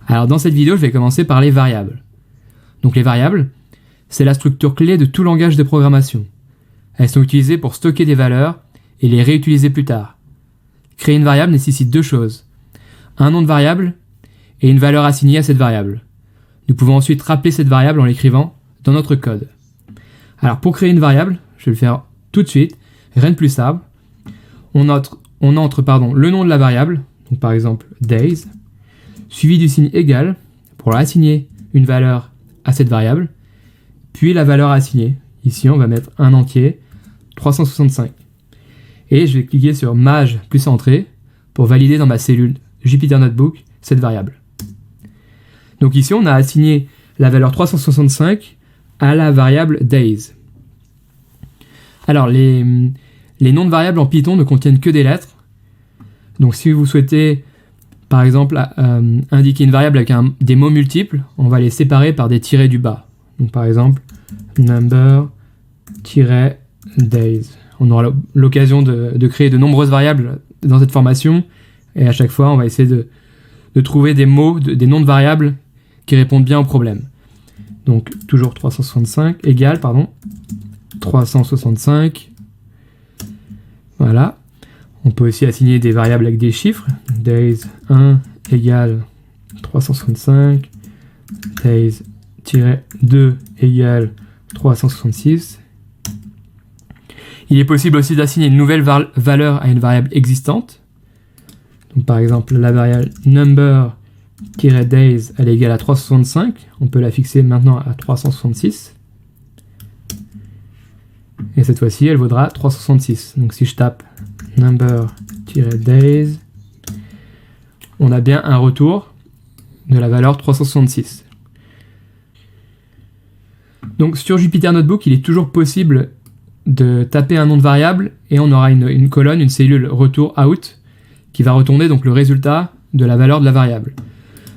Alors dans cette vidéo, je vais commencer par les variables. Donc les variables, c'est la structure clé de tout langage de programmation. Elles sont utilisées pour stocker des valeurs et les réutiliser plus tard. Créer une variable nécessite deux choses. Un nom de variable et une valeur assignée à cette variable. Nous pouvons ensuite rappeler cette variable en l'écrivant dans notre code. Alors pour créer une variable, je vais le faire tout de suite, rien de plus simple. On entre le nom de la variable, donc par exemple days, suivi du signe égal pour assigner une valeur à cette variable, puis la valeur assignée. Ici, on va mettre un entier, 365. Et je vais cliquer sur Maj plus Entrée pour valider dans ma cellule Jupyter Notebook cette variable. Donc ici, on a assigné la valeur 365 à la variable days. Alors, les noms de variables en Python ne contiennent que des lettres. Donc si vous souhaitez, par exemple, indiquer une variable avec des mots multiples, on va les séparer par des tirets du bas. Donc par exemple, number-days. On aura l'occasion de créer de nombreuses variables dans cette formation, et à chaque fois, on va essayer de trouver des mots, des noms de variables qui répondent bien au problème. Donc toujours 365, voilà. On peut aussi assigner des variables avec des chiffres. Days 1 égale 365, days-2 égale 366. Il est possible aussi d'assigner une nouvelle valeur à une variable existante. Donc par exemple, la variable number-days, elle est égale à 365. On peut la fixer maintenant à 366. Et cette fois-ci, elle vaudra 366. Donc si je tape number-days, on a bien un retour de la valeur 366. Donc sur Jupyter Notebook, il est toujours possible de taper un nom de variable et on aura une colonne, une cellule retour out qui va retourner donc le résultat de la valeur de la variable.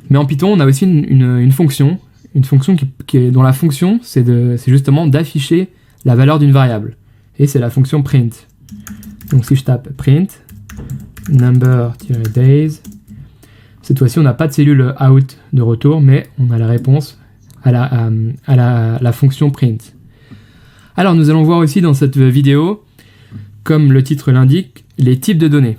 Mais en Python, on a aussi une fonction dont la fonction c'est justement d'afficher la valeur d'une variable. Et c'est la fonction print. Donc si je tape print number-days, cette fois-ci on n'a pas de cellule out de retour, mais on a la réponse à la fonction print. Alors nous allons voir aussi dans cette vidéo, comme le titre l'indique, les types de données.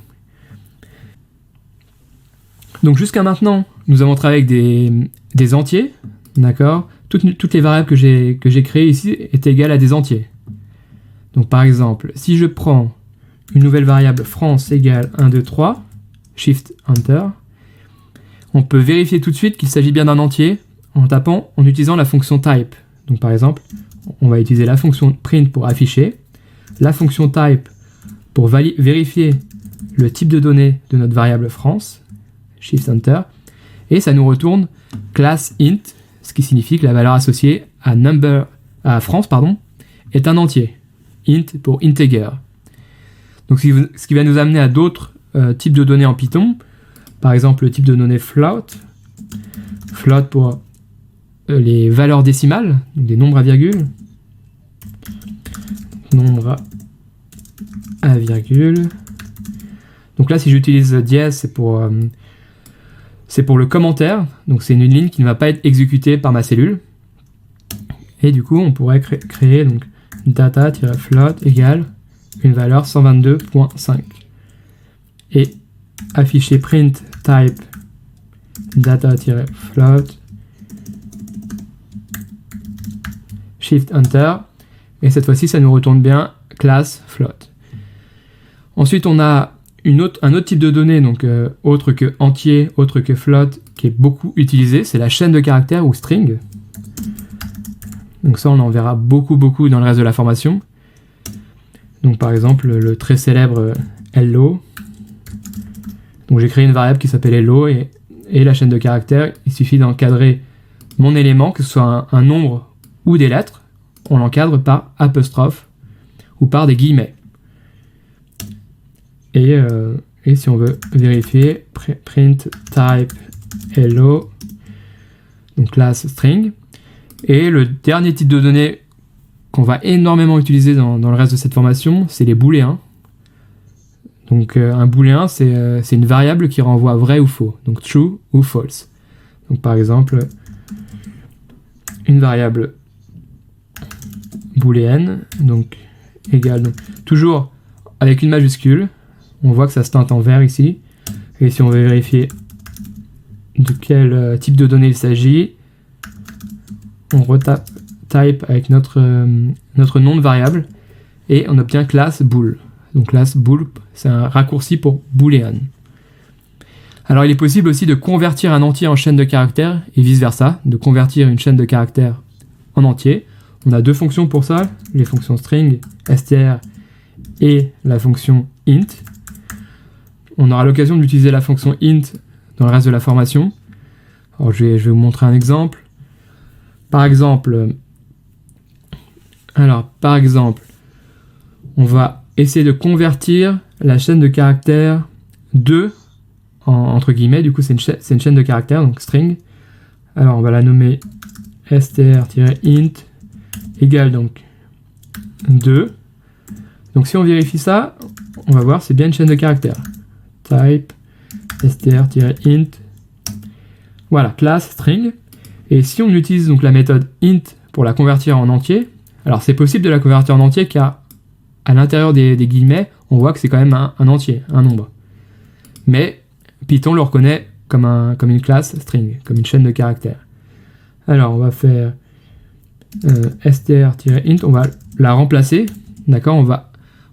Donc jusqu'à maintenant, nous avons travaillé avec des entiers, d'accord ? Toutes les variables que j'ai créées ici étaient égales à des entiers. Donc par exemple, si je prends une nouvelle variable France égale 1, 2, 3, Shift Enter, on peut vérifier tout de suite qu'il s'agit bien d'un entier en utilisant la fonction type. Donc par exemple, on va utiliser la fonction print pour afficher, la fonction type pour vérifier le type de données de notre variable France, Shift Enter, et ça nous retourne class int, ce qui signifie que la valeur associée à France est un entier. Int pour integer. Donc ce qui va nous amener à d'autres types de données en Python. Par exemple le type de données float. Float pour les valeurs décimales, donc des nombres à virgule. Nombre à virgule. Donc là si j'utilise dièse, c'est pour le commentaire. Donc c'est une ligne qui ne va pas être exécutée par ma cellule. Et du coup on pourrait créer donc data-float égale une valeur 122.5 et afficher print type data-float Shift Enter, et cette fois-ci ça nous retourne bien class float. Ensuite on a un autre type de données, donc autre que entier, autre que float, qui est beaucoup utilisé, c'est la chaîne de caractères ou string. Donc ça on en verra beaucoup dans le reste de la formation. Donc par exemple le très célèbre hello. Donc j'ai créé une variable qui s'appelle hello et la chaîne de caractères, il suffit d'encadrer mon élément, que ce soit un nombre ou des lettres, on l'encadre par apostrophe ou par des guillemets. Et si on veut vérifier, print type hello, donc class string. Et le dernier type de données qu'on va énormément utiliser dans le reste de cette formation, c'est les booléens. Donc un booléen, c'est une variable qui renvoie vrai ou faux, donc true ou false. Donc par exemple, une variable booléenne, donc égale, donc, toujours avec une majuscule, on voit que ça se teinte en vert ici, et si on veut vérifier de quel type de données il s'agit, on retape type avec notre nom de variable, et on obtient class bool. Donc class bool, c'est un raccourci pour boolean. Alors il est possible aussi de convertir un entier en chaîne de caractères, et vice versa, de convertir une chaîne de caractères en entier. On a deux fonctions pour ça, les fonctions string, str, et la fonction int. On aura l'occasion d'utiliser la fonction int dans le reste de la formation. Alors je vais vous montrer un exemple. Par exemple, on va essayer de convertir la chaîne de caractères 2 entre guillemets, du coup c'est une chaîne de caractères, donc string. Alors on va la nommer str-int égale donc 2. Donc si on vérifie ça, on va voir c'est bien une chaîne de caractères. Type str-int, voilà, class string. Et si on utilise donc la méthode int pour la convertir en entier, alors c'est possible de la convertir en entier car à l'intérieur des guillemets, on voit que c'est quand même un entier, un nombre. Mais Python le reconnaît comme une classe string, comme une chaîne de caractères. Alors on va faire str-int, on va la remplacer, d'accord, on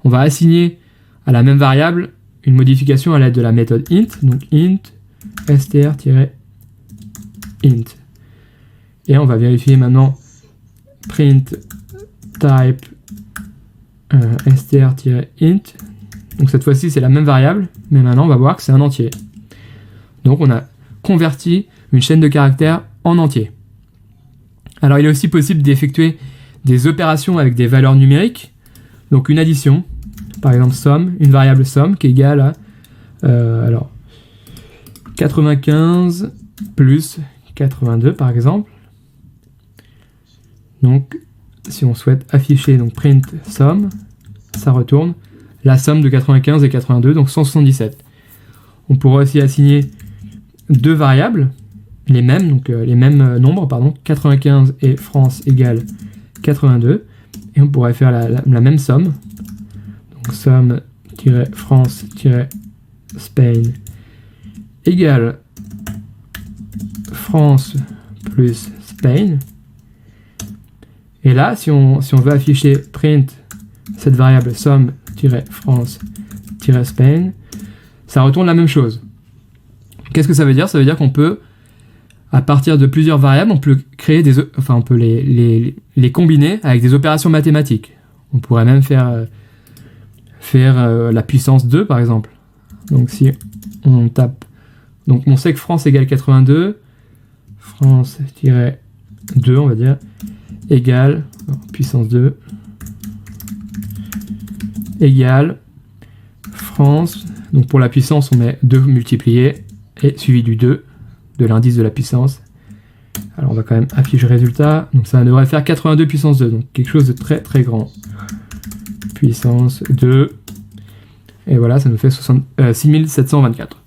va assigner à la même variable une modification à l'aide de la méthode int, donc int str-int. Et on va vérifier maintenant print type str-int. Donc cette fois-ci c'est la même variable, mais maintenant on va voir que c'est un entier. Donc on a converti une chaîne de caractères en entier. Alors il est aussi possible d'effectuer des opérations avec des valeurs numériques. Donc une addition, par exemple somme, une variable somme qui est égale à 95 plus 82 par exemple. Donc si on souhaite afficher donc print somme, ça retourne la somme de 95 et 82, donc 177. On pourrait aussi assigner deux variables, les mêmes nombres, 95 et France égale 82, et on pourrait faire la même somme, donc somme-France-Spain égale France plus Spain. Et là, si on veut afficher print cette variable somme-France-Spain, ça retourne la même chose. Qu'est-ce que ça veut dire? Ça veut dire qu'on peut, à partir de plusieurs variables, on peut créer on peut les combiner avec des opérations mathématiques. On pourrait même faire la puissance 2 par exemple. Donc si on tape, donc on sait que France égale 82, France-2 on va dire, égale, puissance 2, égale France, donc pour la puissance on met 2 multiplié, et suivi du 2, de l'indice de la puissance. Alors on va quand même afficher le résultat, donc ça devrait faire 82 puissance 2, donc quelque chose de très très grand. Puissance 2, et voilà, ça nous fait 6724.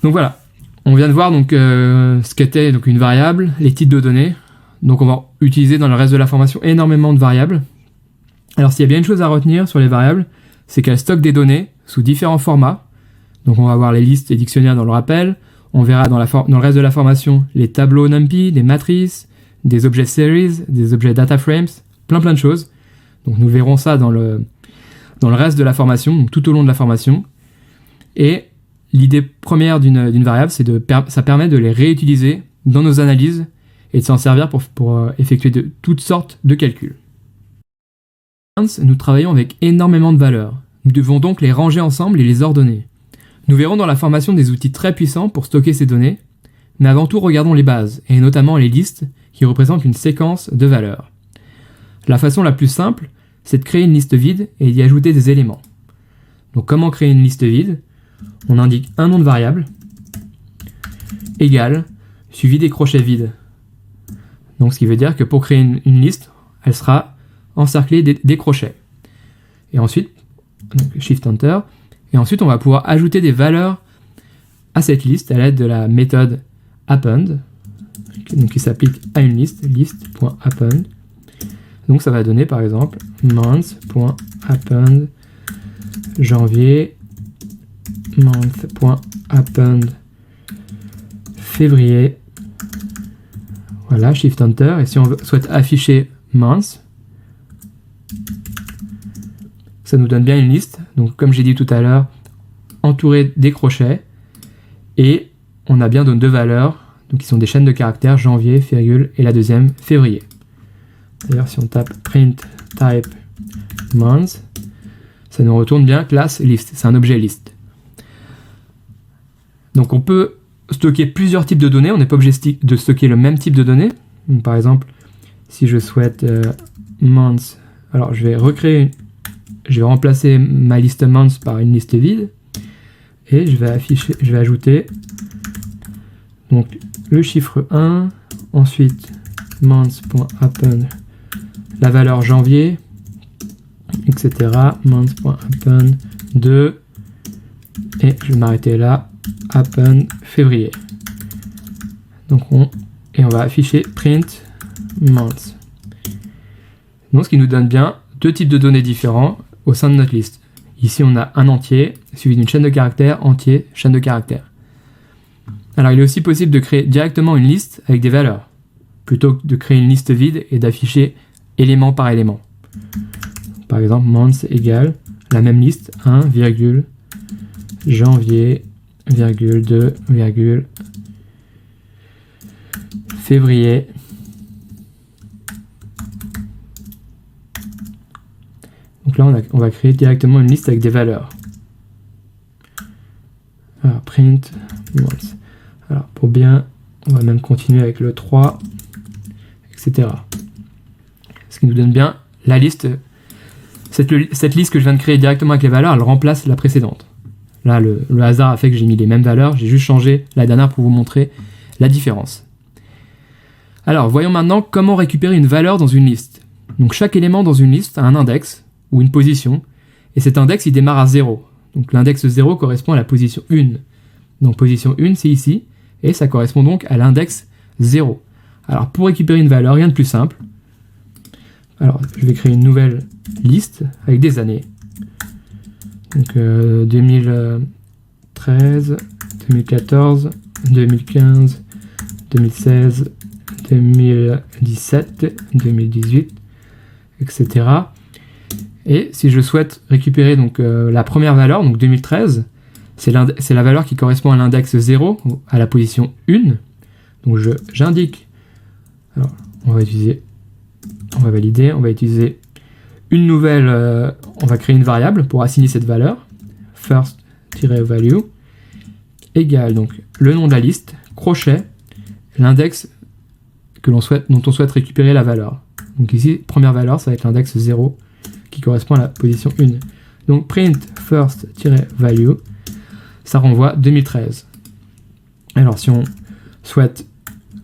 Donc voilà, on vient de voir donc, ce qu'était donc une variable, les types de données. Donc on va utiliser dans le reste de la formation énormément de variables. Alors s'il y a bien une chose à retenir sur les variables, c'est qu'elles stockent des données sous différents formats. Donc on va voir les listes et dictionnaires dans le rappel. On verra dans le reste de la formation les tableaux NumPy, des matrices, des objets series, des objets data frames, plein de choses. Donc nous verrons ça dans le reste de la formation, donc tout au long de la formation. Et l'idée première d'une variable, ça permet de les réutiliser dans nos analyses et de s'en servir pour effectuer toutes sortes de calculs. Nous travaillons avec énormément de valeurs. Nous devons donc les ranger ensemble et les ordonner. Nous verrons dans la formation des outils très puissants pour stocker ces données, mais avant tout regardons les bases, et notamment les listes qui représentent une séquence de valeurs. La façon la plus simple, c'est de créer une liste vide et d'y ajouter des éléments. Donc comment créer une liste vide? On indique un nom de variable, égal, suivi des crochets vides. Donc ce qui veut dire que pour créer une liste, elle sera encerclée des crochets. Et ensuite, donc Shift Enter, et ensuite on va pouvoir ajouter des valeurs à cette liste à l'aide de la méthode append, donc qui s'applique à une liste, list.append. Donc ça va donner par exemple month.append janvier, month.append février. Voilà, Shift Enter. Et si on souhaite afficher month, ça nous donne bien une liste. Donc comme j'ai dit tout à l'heure, entourée des crochets. Et on a bien donc deux valeurs, donc qui sont des chaînes de caractères, janvier, virgule, et la deuxième, février. D'ailleurs, si on tape print type month, ça nous retourne bien classe list. C'est un objet list. Donc on peut stocker plusieurs types de données. On n'est pas obligé de stocker le même type de données. Donc, par exemple, si je souhaite month, alors je vais remplacer ma liste month par une liste vide et je vais ajouter donc le chiffre 1, ensuite month.append la valeur janvier, etc. month.append 2 et je vais m'arrêter là, append février. Donc on va afficher print month. Donc ce qui nous donne bien deux types de données différents au sein de notre liste. Ici on a un entier suivi d'une chaîne de caractères, entier, chaîne de caractères. Alors il est aussi possible de créer directement une liste avec des valeurs, plutôt que de créer une liste vide et d'afficher élément par élément. Par exemple, month égale la même liste, 1, virgule, janvier, virgule, 2, virgule, février, donc là on va créer directement une liste avec des valeurs. Alors, print month. Alors pour bien, on va même continuer avec le 3, etc. Ce qui nous donne bien la liste. Cette liste que je viens de créer directement avec les valeurs, elle remplace la précédente. Là, le hasard a fait que j'ai mis les mêmes valeurs, j'ai juste changé la dernière pour vous montrer la différence. Alors, voyons maintenant comment récupérer une valeur dans une liste. Donc, chaque élément dans une liste a un index ou une position, et cet index, il démarre à 0. Donc, l'index 0 correspond à la position 1. Donc, position 1, c'est ici, et ça correspond donc à l'index 0. Alors, pour récupérer une valeur, rien de plus simple. Alors, je vais créer une nouvelle liste avec des années. Donc, 2013, 2014, 2015, 2016, 2017, 2018, etc. Et si je souhaite récupérer donc, la première valeur, donc 2013, c'est la valeur qui correspond à l'index 0, à la position 1. Donc j'indique, alors on va valider, on va utiliser une nouvelle, on va créer une variable pour assigner cette valeur, first-value, égale donc le nom de la liste, crochet, l'index dont on souhaite récupérer la valeur. Donc ici, première valeur, ça va être l'index 0 qui correspond à la position 1. Donc print first-value, ça renvoie 2013. Alors si on souhaite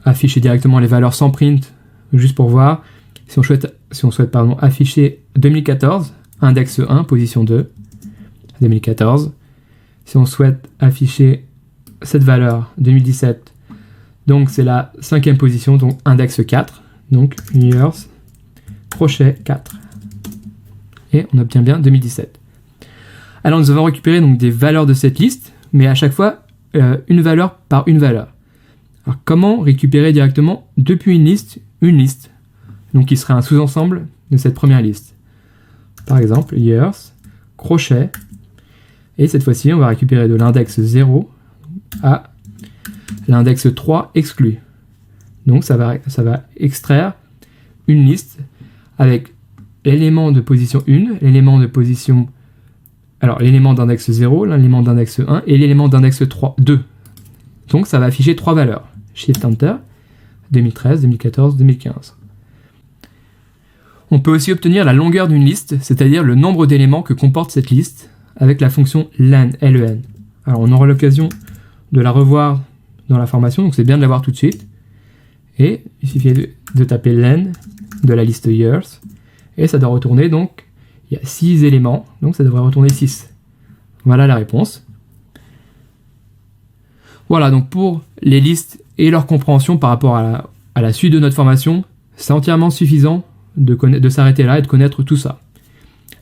afficher directement les valeurs sans print, juste pour voir, si on souhaite afficher 2014, index 1, position 2, 2014. Si on souhaite afficher cette valeur 2017, donc c'est la 5e position, donc index 4, donc years, crochet 4. Et on obtient bien 2017. Alors nous avons récupéré donc des valeurs de cette liste, mais à chaque fois une valeur par une valeur. Alors comment récupérer directement depuis une liste, donc qui serait un sous-ensemble de cette première liste. Par exemple, years, crochet, et cette fois-ci on va récupérer de l'index 0 à l'index 3 exclu. Donc ça va extraire une liste avec l'élément de position 1, l'élément d'index 0, l'élément d'index 1 et l'élément d'index 2. Donc ça va afficher 3 valeurs. Shift Enter, 2013, 2014, 2015. On peut aussi obtenir la longueur d'une liste, c'est-à-dire le nombre d'éléments que comporte cette liste, avec la fonction len, len. Alors on aura l'occasion de la revoir dans la formation, donc c'est bien de la voir tout de suite. Et il suffit de taper len de la liste years, et ça doit retourner donc, il y a 6 éléments, donc ça devrait retourner 6. Voilà la réponse. Voilà, donc pour les listes et leur compréhension par rapport à la suite de notre formation, c'est entièrement suffisant de s'arrêter là et de connaître tout ça.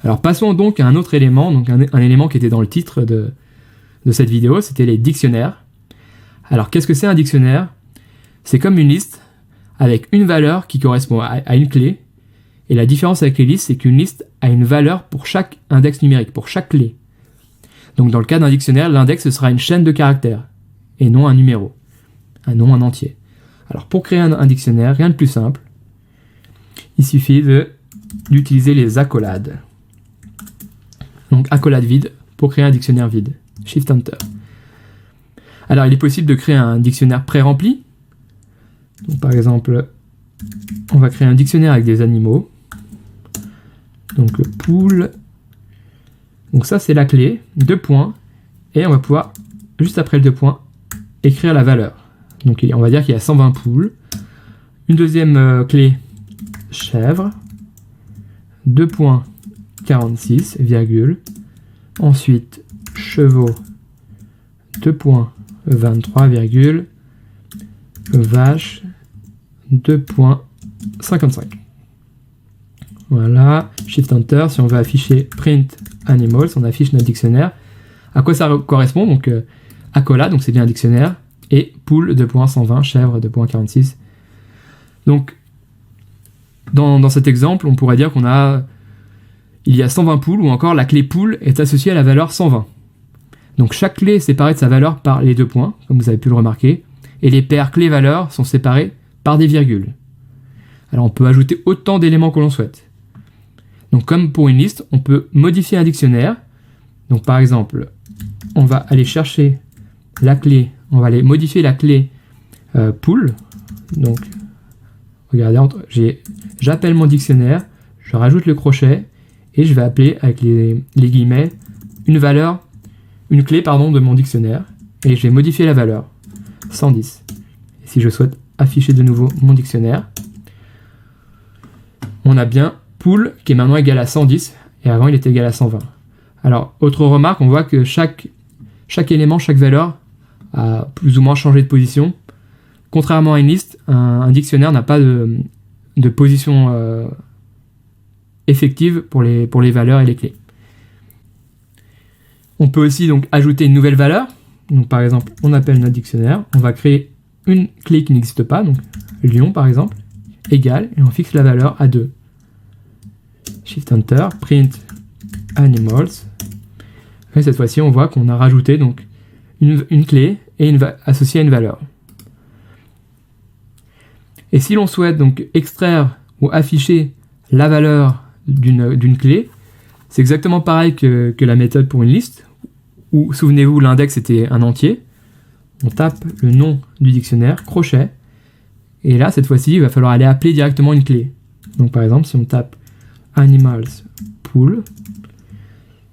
Alors passons donc à un autre élément, donc un élément qui était dans le titre de cette vidéo, c'était les dictionnaires. Alors qu'est-ce que c'est un dictionnaire? C'est comme une liste avec une valeur qui correspond à une clé, et la différence avec les listes, c'est qu'une liste a une valeur pour chaque index numérique, pour chaque clé. Donc dans le cas d'un dictionnaire, l'index sera une chaîne de caractères, et non un numéro, un nom, un entier. Alors pour créer un dictionnaire, rien de plus simple, il suffit d'utiliser les accolades. Donc accolade vide pour créer un dictionnaire vide. Shift Enter. Alors il est possible de créer un dictionnaire pré-rempli. Donc par exemple, on va créer un dictionnaire avec des animaux. Donc poule. Donc ça c'est la clé, 2 points. Et on va pouvoir, juste après le 2 points, écrire la valeur. Donc on va dire qu'il y a 120 poules. Une deuxième clé, chèvre. 2 points, 46, virgule. Ensuite, chevaux, 2 points, 23, virgule. Vache, 2 points, 55. Voilà, Shift Enter. Si on veut afficher Print Animals, on affiche notre dictionnaire. À quoi ça correspond? Donc, accolade, donc c'est bien un dictionnaire. Et poule, 2 points, 120, chèvre, 2 points, 46. Donc, dans cet exemple, on pourrait dire il y a 120 poules, ou encore la clé poule est associée à la valeur 120. Donc chaque clé est séparée de sa valeur par les 2 points, comme vous avez pu le remarquer, et les paires clés-valeurs sont séparées par des virgules. Alors on peut ajouter autant d'éléments que l'on souhaite. Donc comme pour une liste, on peut modifier un dictionnaire. Donc par exemple, on va aller chercher la clé, on va aller modifier la clé poule. Donc regardez, j'appelle mon dictionnaire, je rajoute le crochet, et je vais appeler avec les guillemets une clé de mon dictionnaire, et je vais modifier la valeur 110. Et si je souhaite afficher de nouveau mon dictionnaire, on a bien poule qui est maintenant égal à 110, et avant il était égal à 120. Alors autre remarque, on voit que chaque élément, chaque valeur a plus ou moins changé de position. Contrairement à une liste, un dictionnaire n'a pas de position effective pour les valeurs et les clés. On peut aussi donc ajouter une nouvelle valeur. Donc par exemple, on appelle notre dictionnaire, on va créer une clé qui n'existe pas, donc lion par exemple, égale, et on fixe la valeur à 2. Shift Enter, Print Animals. Et cette fois-ci, on voit qu'on a rajouté donc une clé et associée à une valeur. Et si l'on souhaite donc extraire ou afficher la valeur d'une clé, c'est exactement pareil que la méthode pour une liste, où, souvenez-vous, l'index était un entier. On tape le nom du dictionnaire, crochet, et là, cette fois-ci, il va falloir aller appeler directement une clé. Donc par exemple, si on tape Animals Pool,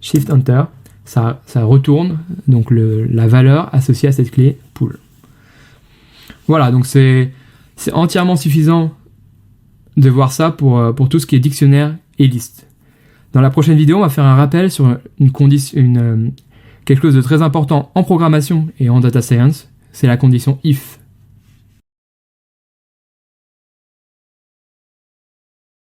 Shift Enter, ça retourne donc la valeur associée à cette clé pool. Voilà, donc c'est entièrement suffisant de voir ça pour tout ce qui est dictionnaire et liste. Dans la prochaine vidéo, on va faire un rappel sur quelque chose de très important en programmation et en data science, c'est la condition if.